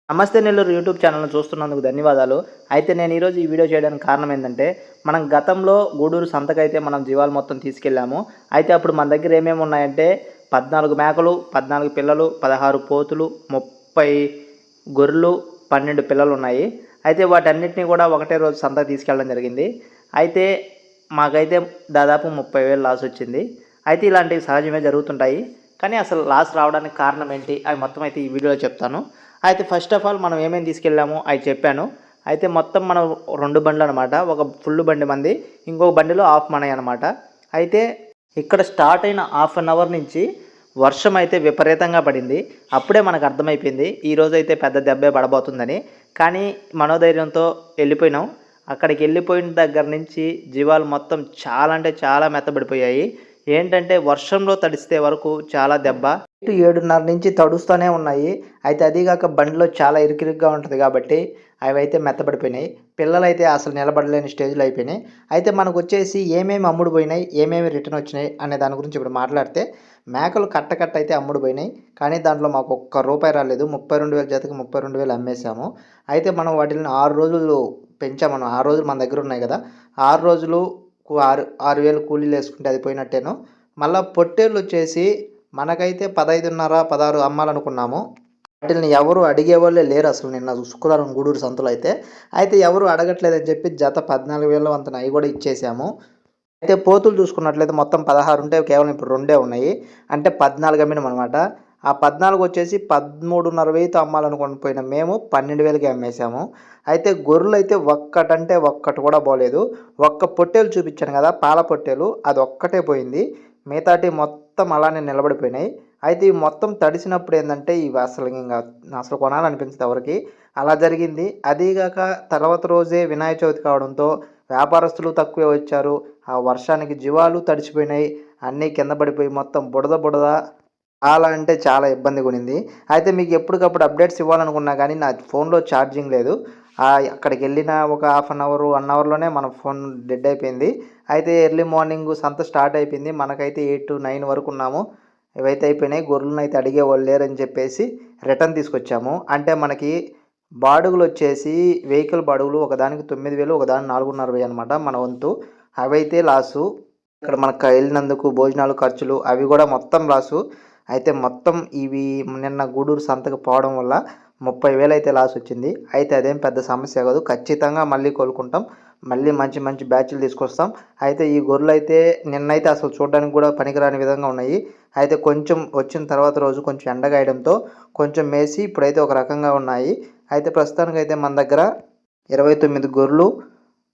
నమస్తే నెల్లూరు యూట్యూబ్ ఛానల్‌ని చూస్తున్నందుకు ధన్యవాదాలు. అయితే నేను ఈరోజు ఈ వీడియో చేయడానికి కారణం ఏందంటే, మనం గతంలో గూడూరు సంతకైతే మనం జీవాలు మొత్తం తీసుకెళ్ళాము. అయితే అప్పుడు మన దగ్గర ఏమేమి ఉన్నాయంటే 14 మేకలు, 14 పిల్లలు, 16 పోతులు, 30 గొర్రెలు, 12 పిల్లలున్నాయి. అయితే వాటన్నిటిని కూడా ఒకటే రోజు సంతకు తీసుకెళ్ళడం జరిగింది. అయితే మాకైతే దాదాపు 30,000 లాస్ వచ్చింది. అయితే ఇలాంటివి సహజమే జరుగుతుంటాయి. కానీ అసలు లాస్ రావడానికి కారణం ఏంటి? అవి మొత్తం అయితే ఈ వీడియోలో చెప్తాను. అయితే ఫస్ట్ ఆఫ్ ఆల్ మనం ఏమేమి తీసుకెళ్ళామో అవి చెప్పాను. అయితే మొత్తం మనం 2 బండ్లనమాట. ఒక ఫుల్ బండి మంది, ఇంకొక బండిలో హాఫ్ మనయి అనమాట. అయితే ఇక్కడ స్టార్ట్ అయిన హాఫ్ అన్ అవర్ నుంచి వర్షం అయితే విపరీతంగా పడింది. అప్పుడే మనకు అర్థమైపోయింది ఈరోజైతే పెద్ద దెబ్బే పడబోతుందని. కానీ మనోధైర్యంతో వెళ్ళిపోయినాం. అక్కడికి వెళ్ళిపోయిన దగ్గర నుంచి జీవాలు మొత్తం చాలా అంటే చాలా మెత్తబడిపోయాయి. ఏంటంటే వర్షంలో తడిస్తే వరకు చాలా దెబ్బ. 7:30 నుంచి తడుస్తూనే ఉన్నాయి. అయితే అదీగాక బండిలో చాలా ఇరుకిరుగ్గా ఉంటుంది కాబట్టి అవైతే మెత్తబడిపోయినాయి. పిల్లలైతే అసలు నిలబడలేని స్టేజ్‌లో అయిపోయినాయి. అయితే మనకొచ్చేసి ఏమేమి అమ్ముడు పోయినాయి, ఏమేమి రిటర్న్ వచ్చినాయి అనే దాని గురించి ఇప్పుడు మాట్లాడితే, మేకలు కట్ట అయితే అమ్ముడు పోయినాయి. కానీ దాంట్లో మాకు ఒక్క రూపాయి రాలేదు. 32,000 జతకి 32,000 అమ్మేసాము. అయితే మనం వాటిల్ని 6 రోజులు పెంచామను. 6 రోజులు మన దగ్గర ఉన్నాయి కదా! 6 రోజులు 6,000 కూలీలేసుకుంటే అది పోయినట్టేను. మళ్ళా పొట్టేళ్ళొచ్చేసి మనకైతే 15.5, 16 అమ్మాలనుకున్నాము. వాటిల్ని ఎవరు అడిగేవాళ్ళే లేరు అసలు నిన్న శుక్రవారం గూడూరు సంతలో అయితే. అయితే ఎవరు అడగట్లేదని చెప్పి జత 14,000 వంతున అయి కూడా ఇచ్చేసాము. అయితే పోతులు చూసుకున్నట్లయితే మొత్తం 16 ఉంటే కేవలం ఇప్పుడు 2 ఉన్నాయి. అంటే 14 అమ్మినామనమాట. ఆ 14 వచ్చేసి 13,500తో అమ్మాలనుకొని పోయిన మేము 12,000కి అమ్మేసాము. అయితే గొర్రెలైతే ఒక్కటంటే ఒక్కటి కూడా పోలేదు. ఒక్క పొట్టేలు చూపించాను కదా! పాల పొట్టేలు అదొక్కటే పోయింది. మిగతాటి మొత్తం అలానే నిలబడిపోయినాయి. అయితే ఇవి మొత్తం తడిసినప్పుడు ఏందంటే ఇవి అసలు కొనాలనిపించదు ఎవరికీ. అలా జరిగింది. అదీగాక తర్వాత రోజే వినాయక చవితి కావడంతో వ్యాపారస్తులు తక్కువే వచ్చారు. ఆ వర్షానికి జీవాలు తడిసిపోయినాయి. అన్నీ కింద పడిపోయి మొత్తం బుడద చాలా అంటే చాలా ఇబ్బందిగుండింది. అయితే మీకు ఎప్పటికప్పుడు అప్డేట్స్ ఇవ్వాలనుకున్నా కానీ నా ఫోన్‌లో ఛార్జింగ్ లేదు. అక్కడికెళ్ళిన ఒక హాఫ్ అన్ అవర్, 1 అవర్‌లోనే మన ఫోన్ డెడ్ అయిపోయింది. అయితే ఎర్లీ మార్నింగ్ సంత స్టార్ట్ అయిపోయింది. మనకైతే 8-9 వరకు ఉన్నాము. ఇవైతే అయిపోయినాయి. గొర్రెలనైతే అడిగేవాళ్ళు లేరని చెప్పేసి రిటర్న్ తీసుకొచ్చాము. అంటే మనకి బాడుగులొచ్చేసి వెహికల్ బాడుగులు ఒకదానికి 9,000, ఒకదానికి 4,500 అనమాట మన వంతు. అవైతే లాసు. ఇక్కడ మనకు వెళ్ళినందుకు భోజనాలు ఖర్చులు అవి కూడా మొత్తం లాసు. అయితే మొత్తం ఇవి నిన్న గూడూరు సంతకు పోవడం వల్ల 30,000 అయితే లాస్ వచ్చింది. అయితే అదేం పెద్ద సమస్య కాదు. ఖచ్చితంగా మళ్ళీ కోలుకుంటాం. మళ్ళీ మంచి మంచి బ్యాచ్‌లు తీసుకొస్తాం. అయితే ఈ గొర్రెలైతే నిన్నైతే అసలు చూడడానికి కూడా పనికిరాని విధంగా ఉన్నాయి. అయితే కొంచెం వచ్చిన తర్వాత రోజు కొంచెం ఎండగాయడంతో కొంచెం మేసి ఇప్పుడైతే ఒక రకంగా ఉన్నాయి. అయితే ప్రస్తుతానికైతే మన దగ్గర 29 గొర్రెలు,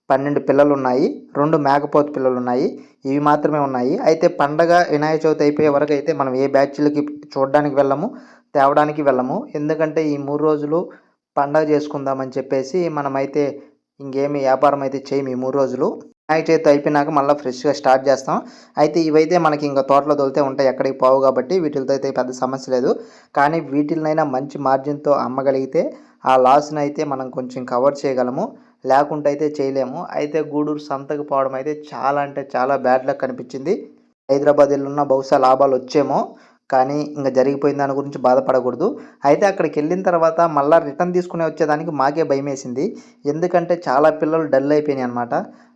12 పిల్లలున్నాయి. 2 మేకపోతు పిల్లలున్నాయి. ఇవి మాత్రమే ఉన్నాయి. అయితే పండగ వినాయక చవితి అయిపోయే వరకైతే మనం ఏ బ్యాచ్‌లకి చూడడానికి వెళ్ళము, తేవడానికి వెళ్ళము. ఎందుకంటే ఈ 3 రోజులు పండగ చేసుకుందామని చెప్పేసి మనమైతే ఇంకేమి వ్యాపారం అయితే చేయము ఈ 3 రోజులు. వినాయక చవితి అయిపోయినాక మళ్ళా ఫ్రెష్‌గా స్టార్ట్ చేస్తాం. అయితే ఇవైతే మనకి ఇంక తోటలో తోలితే ఉంటాయి. ఎక్కడికి పోవు కాబట్టి వీటిలతో అయితే పెద్ద సమస్య లేదు. కానీ వీటిల్నైనా మంచి మార్జిన్‌తో అమ్మగలిగితే ఆ లాస్‌నైతే మనం కొంచెం కవర్ చేయగలము. లేకుంటే అయితే చేయలేము. అయితే గూడూరు సంతకు పోవడం అయితే చాలా అంటే చాలా బ్యాడ్ లక్ అనిపించింది. హైదరాబాద్ ఎళ్ళున్నా బహుశా లాభాలొచ్చేమో. కానీ ఇంక జరిగిపోయిన దాని గురించి బాధపడకూడదు. అయితే అక్కడికెళ్ళిన తర్వాత మళ్ళా రిటర్న్ తీసుకొని వచ్చేదానికి మాకే భయమేసింది. ఎందుకంటే చాలా పిల్లలు డల్ అయిపోయినాయనమాట.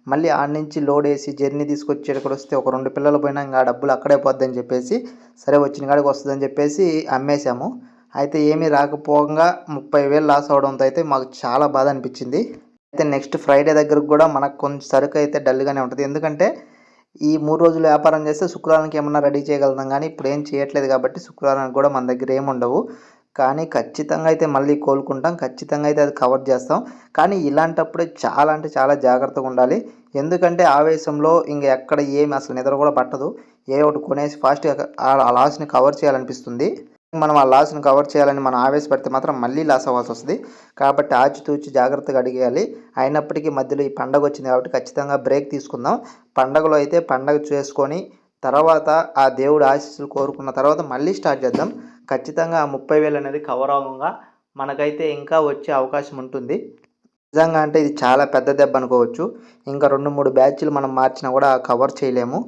మళ్ళీ ఆడ నుంచి లోడేసి జర్నీ తీసుకొచ్చి ఇక్కడొస్తే ఒక 2 పిల్లలు పోయినా ఇంక ఆ డబ్బులు అక్కడే పోద్దని చెప్పేసి, సరే వచ్చిన కాడికి వస్తదని చెప్పేసి అమ్మేసాము. అయితే ఏమీ రాకపోగా 30,000 లాస్ అవ్వడంతో అయితే మాకు చాలా బాధ అనిపించింది. అయితే నెక్స్ట్ ఫ్రైడే దగ్గరకు కూడా మనకు కొంచెం సరుకైతే డల్‌గానే ఉంటది. ఎందుకంటే ఈ 3 రోజులు వ్యాపారం చేస్తే శుక్రవారానికి ఏమన్నా రెడీ చేయగలుగుతాం గానీ, ఇప్పుడేం చేయట్లేదు కాబట్టి శుక్రవారానికి కూడా మన దగ్గర ఏముండవు. కానీ ఖచ్చితంగా అయితే మళ్ళీ కోలుకుంటాం. ఖచ్చితంగా అయితే అది కవర్ చేస్తాం. కానీ ఇలాంటప్పుడే చాలా అంటే చాలా జాగ్రత్తగుండాలి. ఎందుకంటే ఆవేశంలో ఇంక ఎక్కడ ఏమి అసలు నిద్ర కూడా పట్టదు. ఏదో ఒకటి కొనేసి ఫాస్ట్‌గా ఆ లాస్‌ని కవర్ చేయాలనిపిస్తుంది. మనం ఆ లాస్‌ని కవర్ చేయాలని మనం ఆవేశపడితే మాత్రం మళ్ళీ లాస్ అవ్వాల్సొస్తది. కాబట్టి ఆచితూచి జాగ్రత్తగా అడిగేయాలి. అయినప్పటికీ మధ్యలో ఈ పండగొచ్చింది కాబట్టి ఖచ్చితంగా బ్రేక్ తీసుకుందాం. పండగలో అయితే పండగ చేసుకొని తర్వాత ఆ దేవుడి ఆశీస్సులు కోరుకున్న తర్వాత మళ్ళీ స్టార్ట్ చేద్దాం. ఖచ్చితంగా ఆ 30,000 అనేది కవర్ అవ్వంగా మనకైతే ఇంకా వచ్చే అవకాశం ఉంటుంది. నిజంగా అంటే ఇది చాలా పెద్ద దెబ్బ అనుకోవచ్చు. ఇంకా 2, 3 బ్యాచ్‌లు మనం మార్చినా కూడా కవర్ చేయలేము.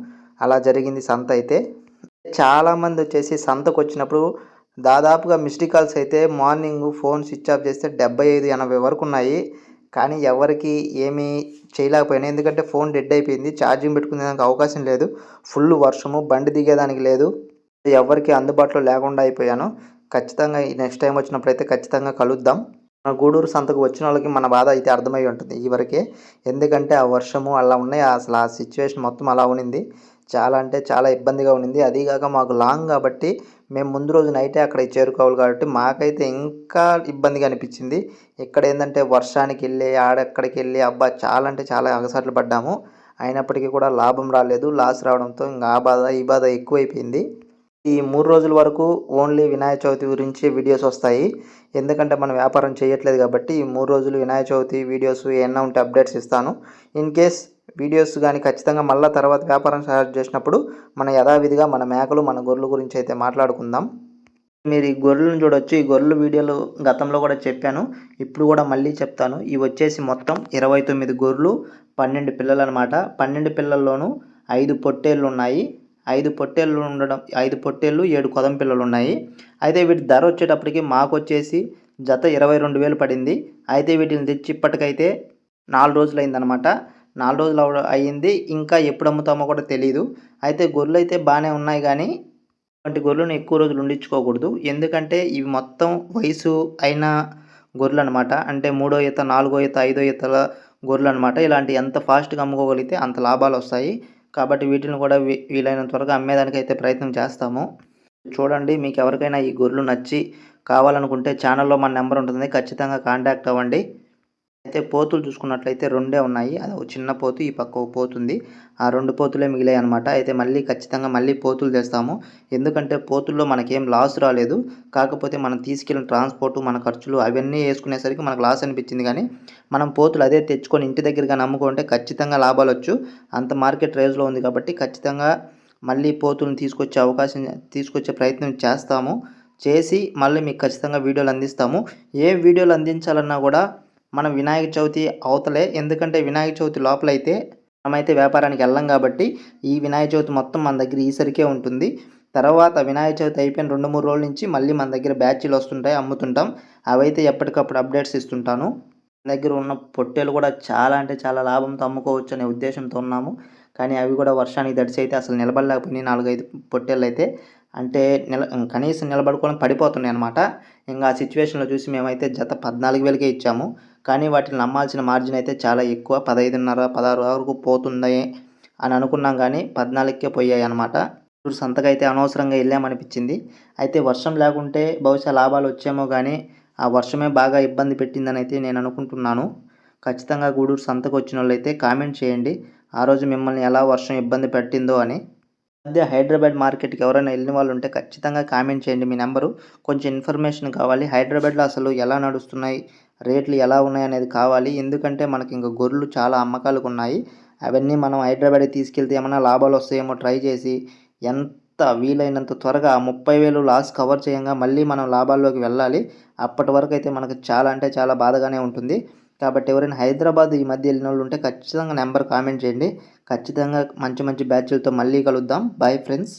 అలా జరిగింది సంత అయితే. చాలామందొచ్చేసి సంతకొచ్చినప్పుడు దాదాపుగా మిస్డ్ కాల్స్ అయితే మార్నింగ్ ఫోన్ స్విచ్ ఆఫ్ చేస్తే 75-80 వరకు ఉన్నాయి. కానీ ఎవరికి ఏమీ చేయలేకపోయాను. ఎందుకంటే ఫోన్ డెడ్ అయిపోయింది. ఛార్జింగ్ పెట్టుకునేదానికి అవకాశం లేదు. ఫుల్ వర్షము, బండి దిగేదానికి లేదు. ఎవరికి అందుబాటులో లేకుండా అయిపోయాను. ఖచ్చితంగా ఈ నెక్స్ట్ టైం వచ్చినప్పుడైతే ఖచ్చితంగా కలుద్దాం. మన గూడూరు సంతకు వచ్చిన వాళ్ళకి మన బాధ అయితే అర్థమై ఉంటుంది ఈవరకే. ఎందుకంటే ఆ వర్షము అలా ఉన్నాయి. అసలు ఆ సిచ్యువేషన్ మొత్తం అలా ఉన్నింది. చాలా అంటే చాలా ఇబ్బందిగా ఉన్నింది. అదీగాక మాకు లాంగ్ కాబట్టి మేము ముందు రోజు నైటే అక్కడికి చేరుకోవాలి కాబట్టి మాకైతే ఇంకా ఇబ్బందిగా అనిపించింది. ఇక్కడ ఏంటంటే వర్షానికి వెళ్ళి ఆడెక్కడికి వెళ్ళి అబ్బా చాలా అంటే చాలా అగసాట్లు పడ్డాము. అయినప్పటికీ కూడా లాభం రాలేదు. లాస్ రావడంతో ఇంకా ఆ బాధ ఈ బాధ ఎక్కువైపోయింది. ఈ 3 రోజుల వరకు ఓన్లీ వినాయక చవితి గురించి వీడియోస్ వస్తాయి. ఎందుకంటే మనం వ్యాపారం చేయట్లేదు కాబట్టి ఈ 3 రోజులు వినాయక చవితి వీడియోస్ ఏమన్నా ఉంటే అప్డేట్స్ ఇస్తాను. ఇన్ కేస్ వీడియోస్ కానీ ఖచ్చితంగా మళ్ళీ తర్వాత వ్యాపారం స్టార్ట్ చేసినప్పుడు మన యథావిధిగా మన మేకలు మన గొర్రెల గురించి అయితే మాట్లాడుకుందాం. మీరు ఈ గొర్రెలను చూడొచ్చు. ఈ గొర్రెల వీడియోలు గతంలో కూడా చెప్పాను. ఇప్పుడు కూడా మళ్ళీ చెప్తాను. ఇవి వచ్చేసి మొత్తం 29 గొర్రెలు, 12 పిల్లలు అనమాట. 12 పిల్లల్లోనూ 5 పొట్టేళ్ళు ఉన్నాయి. 5 పొట్టేళ్ళు ఉండడం 5 పొట్టేళ్ళు 7 కొదం పిల్లలు ఉన్నాయి. అయితే వీటి ధర వచ్చేటప్పటికి మాకు వచ్చేసి జత 22,000 పడింది. అయితే వీటిని తెచ్చి ఇప్పటికైతే 4 రోజులు అయిందనమాట. 4 రోజులు అయ్యింది. ఇంకా ఎప్పుడు అమ్ముతామో కూడా తెలీదు. అయితే గొర్రెలు అయితే బాగానే ఉన్నాయి కానీ అటువంటి గొర్రెలను ఎక్కువ రోజులు ఉండించుకోకూడదు. ఎందుకంటే ఇవి మొత్తం వయసు అయిన గొర్రెలు అనమాట. అంటే 3వ ఈత, 4వ ఈత, 5వ ఈతల గొర్రెలు అనమాట. ఇలాంటి ఎంత ఫాస్ట్గా అమ్ముకోగలిగితే అంత లాభాలు వస్తాయి. కాబట్టి వీటిని కూడా వీలైనంత త్వరగా అమ్మేదానికైతే ప్రయత్నం చేస్తాము. చూడండి, మీకు ఎవరికైనా ఈ గొర్రెలు నచ్చి కావాలనుకుంటే ఛానల్లో మన నెంబర్ ఉంటుంది. ఖచ్చితంగా కాంటాక్ట్ అవ్వండి. అయితే పోతులు చూసుకున్నట్లయితే 2 ఉన్నాయి. అది ఒక చిన్న పోతు, ఈ పక్క ఒక పోతుంది. ఆ 2 పోతులే మిగిలాయి అనమాట. అయితే ఖచ్చితంగా మళ్ళీ పోతులు తెస్తాము. ఎందుకంటే పోతుల్లో మనకేం లాస్ రాలేదు. కాకపోతే మనం తీసుకెళ్ళిన ట్రాన్స్పోర్టు, మన ఖర్చులు అవన్నీ వేసుకునేసరికి మనకు లాస్ అనిపించింది. కానీ మనం పోతులు అదే తెచ్చుకొని ఇంటి దగ్గరగా నమ్ముకుంటే ఖచ్చితంగా లాభాలు వచ్చు. అంత మార్కెట్ రేంజ్లో ఉంది కాబట్టి ఖచ్చితంగా మళ్ళీ పోతులను తీసుకొచ్చే ప్రయత్నం చేస్తాము. చేసి మళ్ళీ మీకు ఖచ్చితంగా వీడియోలు అందిస్తాము. ఏ వీడియోలు అందించాలన్నా కూడా మనం వినాయక చవితి అవతలే. ఎందుకంటే వినాయక చవితి లోపలైతే మనమైతే వ్యాపారానికి వెళ్ళం కాబట్టి ఈ వినాయక చవితి మొత్తం మన దగ్గర ఈసరికే ఉంటుంది. తర్వాత వినాయక చవితి అయిపోయిన 2-3 రోజుల నుంచి మళ్ళీ మన దగ్గర బ్యాచ్లు వస్తుంటాయి, అమ్ముతుంటాం. అవైతే ఎప్పటికప్పుడు అప్డేట్స్ ఇస్తుంటాను. మన దగ్గర ఉన్న పొట్టేలు కూడా చాలా అంటే చాలా లాభంతో అమ్ముకోవచ్చు అనే ఉద్దేశంతో ఉన్నాము. కానీ అవి కూడా వర్షానికి తడిసి అయితే అసలు నిలబడలేకపోయినాయి. 4-5 పొట్టేళ్ళు అయితే అంటే కనీసం నిలబడుకొని పడిపోతున్నాయి అనమాట. ఇంకా ఆ సిచ్యువేషన్లో చూసి మేమైతే జత 14,000కే ఇచ్చాము. కానీ వాటిని నమ్మాల్సిన మార్జిన్ అయితే చాలా ఎక్కువ. 15.5, 16 వరకు పోతుంది అని అనుకున్నాం కానీ 14కే పోయాయి అనమాట. ఇప్పుడు సంతకైతే అనవసరంగా వెళ్ళామనిపించింది. అయితే వర్షం లేకుంటే బహుశా లాభాలు వచ్చేమో కానీ ఆ వర్షమే బాగా ఇబ్బంది పెట్టిందని అయితే నేను అనుకుంటున్నాను. ఖచ్చితంగా గూడూరు సంతకు వచ్చిన వాళ్ళైతే కామెంట్ చేయండి ఆ రోజు మిమ్మల్ని ఎలా వర్షం ఇబ్బంది పెట్టిందో అని. మధ్య హైదరాబాద్ మార్కెట్కి ఎవరైనా వెళ్ళిన వాళ్ళు ఉంటే ఖచ్చితంగా కామెంట్ చేయండి. మీ నెంబరు కొంచెం ఇన్ఫర్మేషన్ కావాలి. హైదరాబాద్లో అసలు ఎలా నడుస్తున్నాయి, రేట్లు ఎలా ఉన్నాయి అనేది కావాలి. ఎందుకంటే మనకి ఇంకా గొర్రెలు చాలా అమ్మకాలకు ఉన్నాయి. అవన్నీ మనం హైదరాబాద్కి తీసుకెళ్తే ఏమైనా లాభాలు వస్తాయేమో ట్రై చేసి ఎంత వీలైనంత త్వరగా 30,000 లాస్ కవర్ చేయంగా మళ్ళీ మనం లాభాల్లోకి వెళ్ళాలి. అప్పటి వరకు అయితే మనకు చాలా అంటే చాలా బాధగానే ఉంటుంది. కాబట్టి ఎవరైనా హైదరాబాద్ ఈ మధ్య వెళ్ళిన వాళ్ళు ఉంటే ఖచ్చితంగా నెంబర్ కామెంట్ చేయండి. ఖచ్చితంగా మంచి మంచి బ్యాచ్లతో మళ్ళీ కలుద్దాం. Bye friends.